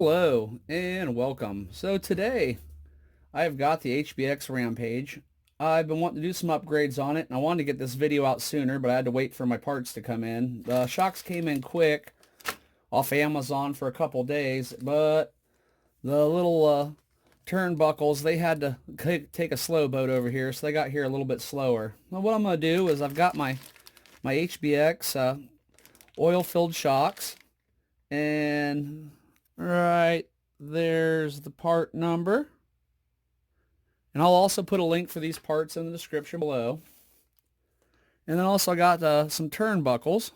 Hello and welcome. So today I've got the HBX Rampage. I've been wanting to do some upgrades on it and I wanted to get this video out sooner, but I had to wait for my parts to come in. The shocks came in quick off Amazon for a couple days, but the little turnbuckles, they had to take a slow boat over here, so they got here a little bit slower. Well, what I'm going to do is I've got my HBX oil-filled shocks, and right there's the part number. And I'll also put a link for these parts in the description below. And then also I got some turnbuckles.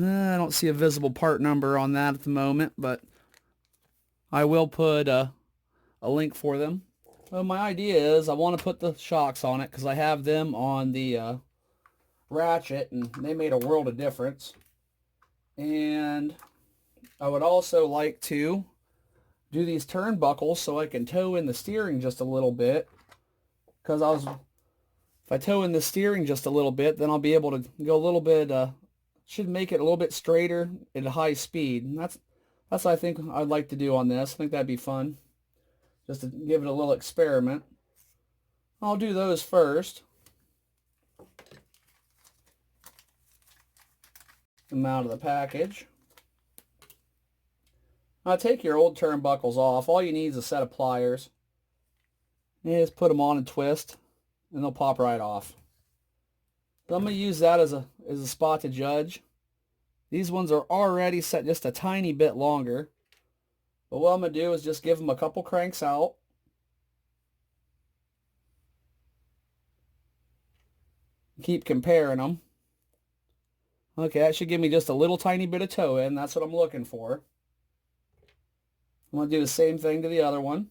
I don't see a visible part number on that at the moment, but I will put a link for them. Well, my idea is I want to put the shocks on it because I have them on the ratchet and they made a world of difference. And I would also like to do these turnbuckles so I can toe in the steering just a little bit, because if I toe in the steering just a little bit, then I'll be able to go a little bit, should make it a little bit straighter at a high speed. And that's what I think I'd like to do on this. I think that'd be fun, just to give it a little experiment. I'll do those first. Them out of the package. Now take your old turnbuckles off. All you need is a set of pliers. You just put them on and twist, and they'll pop right off. So I'm going to use that as a spot to judge. These ones are already set just a tiny bit longer. But what I'm going to do is just give them a couple cranks out. Keep comparing them. Okay, that should give me just a little tiny bit of toe in. That's what I'm looking for. I'm going to do the same thing to the other one.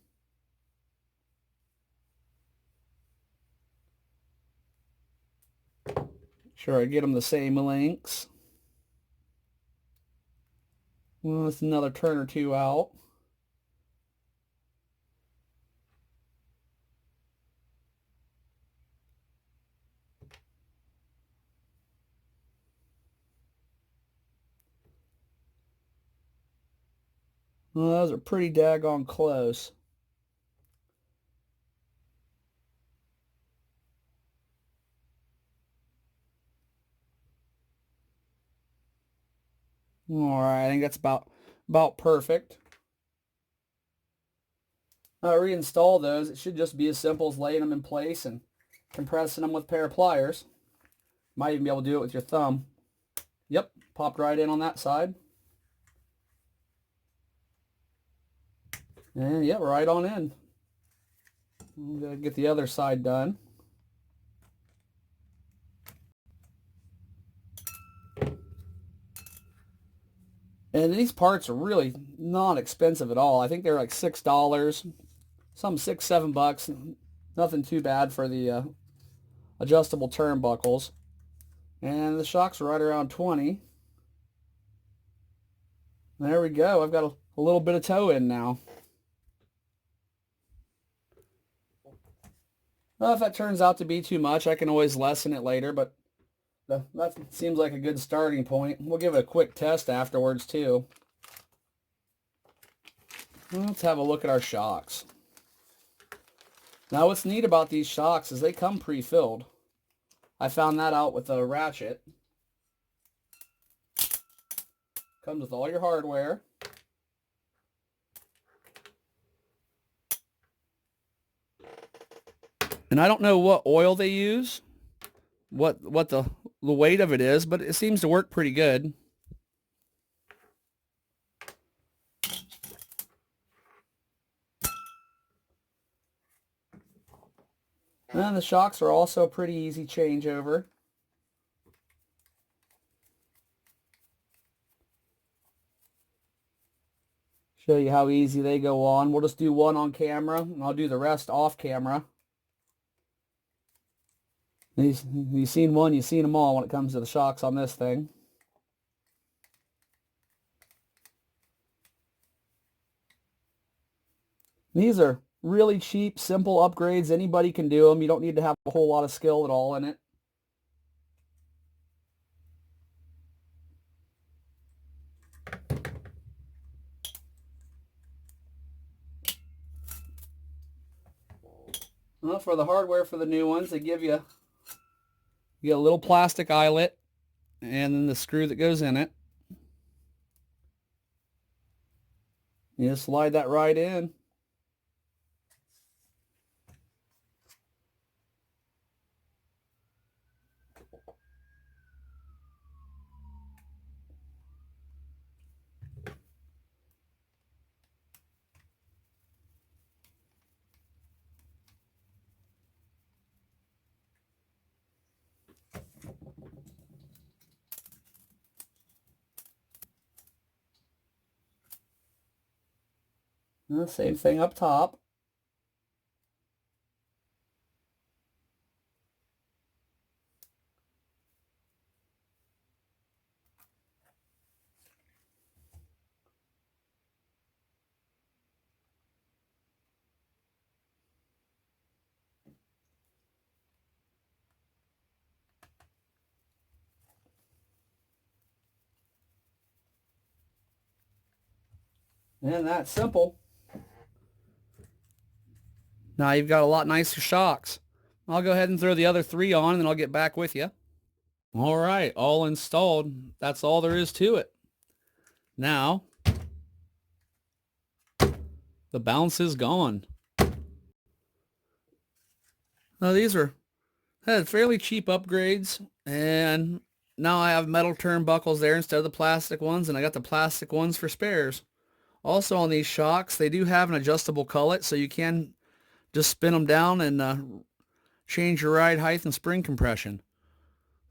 Sure, I get them the same lengths. Well, that's another turn or two out. Well, those are pretty daggone close. All right, I think that's about perfect. Now to reinstall those, it should just be as simple as laying them in place and compressing them with a pair of pliers. Might even be able to do it with your thumb. Yep, popped right in on that side. And yep, right on in. I'm going to get the other side done. And these parts are really not expensive at all. I think they're like $6, some $6-7. Nothing too bad for the adjustable turnbuckles. And the shocks are right around 20. There we go. I've got a little bit of toe in now. Well, if that turns out to be too much, I can always lessen it later, but that seems like a good starting point. We'll give it a quick test afterwards, too. Let's have a look at our shocks. Now, what's neat about these shocks is they come pre-filled. I found that out with the ratchet. Comes with all your hardware. And I don't know what oil they use, what the weight of it is, but it seems to work pretty good. And the shocks are also a pretty easy changeover. Show you how easy they go on. We'll just do one on camera, and I'll do the rest off camera. You've seen one, you've seen them all when it comes to the shocks on this thing. These are really cheap, simple upgrades. Anybody can do them. You don't need to have a whole lot of skill at all in it. Well, for the hardware for the new ones, they give you get a little plastic eyelet and then the screw that goes in it. You just slide that right in. And the same thing up top. And that's simple. Now you've got a lot nicer shocks. I'll go ahead and throw the other 3 on and then I'll get back with you. All right, all installed. That's all there is to it. Now, the bounce is gone. Now these had fairly cheap upgrades, and now I have metal turnbuckles there instead of the plastic ones, and I got the plastic ones for spares. Also on these shocks, they do have an adjustable cullet, so you can just spin them down and change your ride height and spring compression.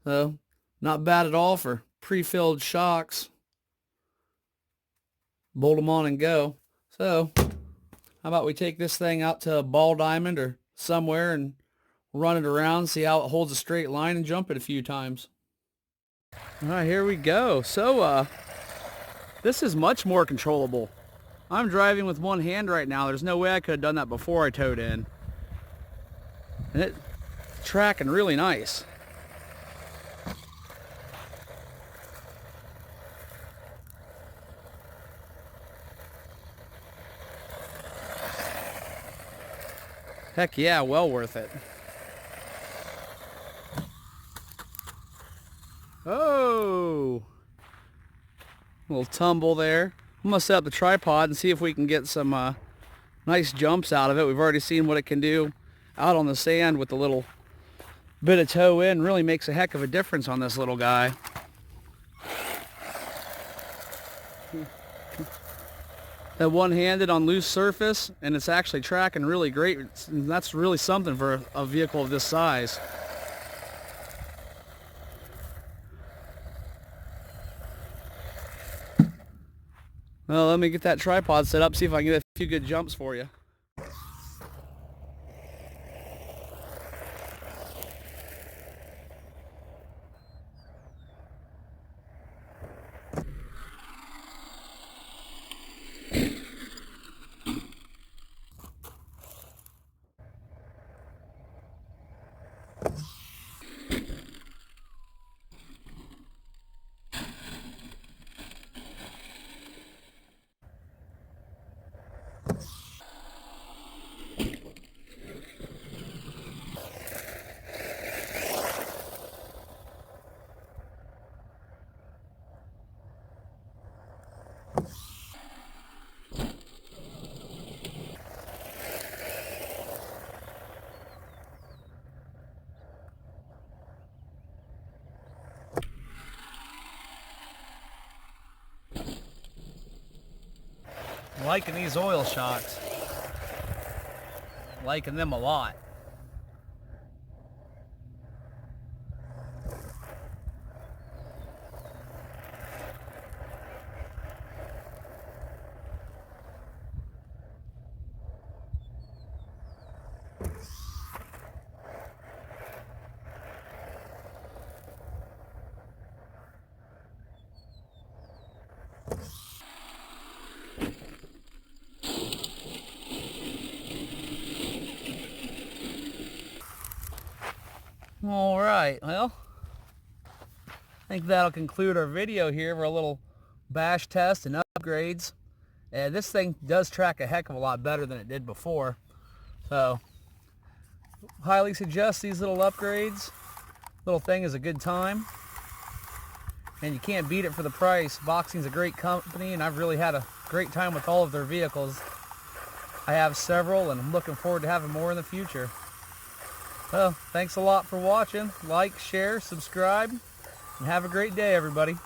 So, not bad at all for pre-filled shocks. Bolt them on and go. So, how about we take this thing out to a ball diamond or somewhere and run it around, see how it holds a straight line, and jump it a few times. All right, here we go. So, this is much more controllable. I'm driving with one hand right now. There's no way I could have done that before I towed in. And it's tracking really nice. Heck yeah, well worth it. Oh! Little tumble there. I'm going to set up the tripod and see if we can get some nice jumps out of it. We've already seen what it can do out on the sand with the little bit of toe in. Really makes a heck of a difference on this little guy. That one-handed on loose surface, and it's actually tracking really great. That's really something for a vehicle of this size. Well, let me get that tripod set up, see if I can get a few good jumps for you. Liking these oil shocks. Liking them a lot. All right, well, I think that'll conclude our video here for a little bash test and upgrades. And this thing does track a heck of a lot better than it did before. So, highly suggest these little upgrades. Little thing is a good time, and you can't beat it for the price. Boxing's a great company, and I've really had a great time with all of their vehicles. I have several, and I'm looking forward to having more in the future. Well, thanks a lot for watching. Like, share, subscribe, and have a great day, everybody.